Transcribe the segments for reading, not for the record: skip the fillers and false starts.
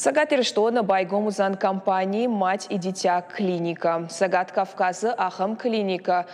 Сагат Ириштона Байгомузан компании «Мать и дитя клиника». Сагат Кавказа Ахам клиника.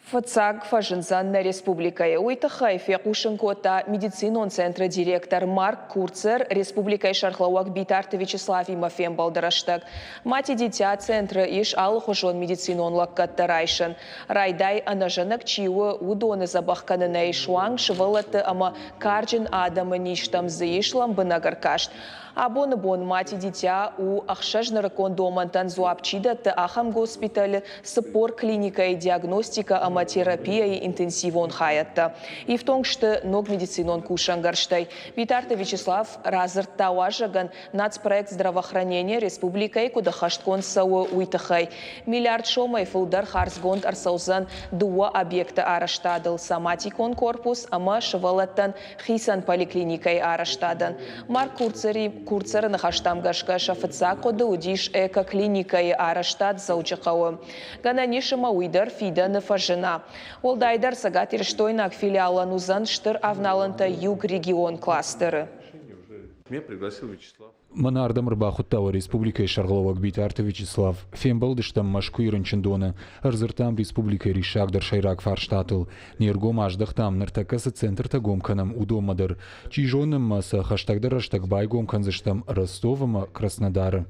Фацаг Фажинзанна республика. Уйтахай Фекушенкота медицинон центра директор Марк Курцер республика Шархлауак Битарта Вячеслав Имафем Балдараштаг. Мать и дитя центра Иш Алхушон медицинон Лаккаттарайшин. Райдай Анажанак Чиуа Удоны Забахкананей Шуанг Швалата Ама Карджин Адама Ништам Заишлам Банагаркашт. Абон мать и дитя у Ахшажнаракон Домантан Зуапчида Т Ахам госпиталь сапор клиника и диагностика амотерапия и интенсивон хаятта. И в том, что ног медицинон кушангарштай. Битарта Вячеслав Разарт Тауажаган нацпроект здравоохранения республикой Кудахашткон Сауа Уйтахай. Миллиард шомай фулдар Харсгонд Арсаузан дуа объекта араштадал Саматикон корпус ама швалаттан Хисан поликлиникой араштадан. Марк Курцер на хаштамгашка шафацако даудиш эко клиника и араштад заучахау. Гананишима уйдар фида на фажена. Олдайдар Сагат Ириштойнак филиала Нузан штыр авналанта юг регион кластеры. Меня пригласил Вячеслав. Манардам Рбахуттава республика Шаргловак Битарта Вячеслав. Фембалдыштам Машку Иранчендона. Арзыртам республика Ришагдар Шайрак Фарштатл. Нергом аждахтам нартакаса центр тагомканам удомадар. Чижоным маса хаштагдар аштагбай гомканзыштам Ростовама Краснодара.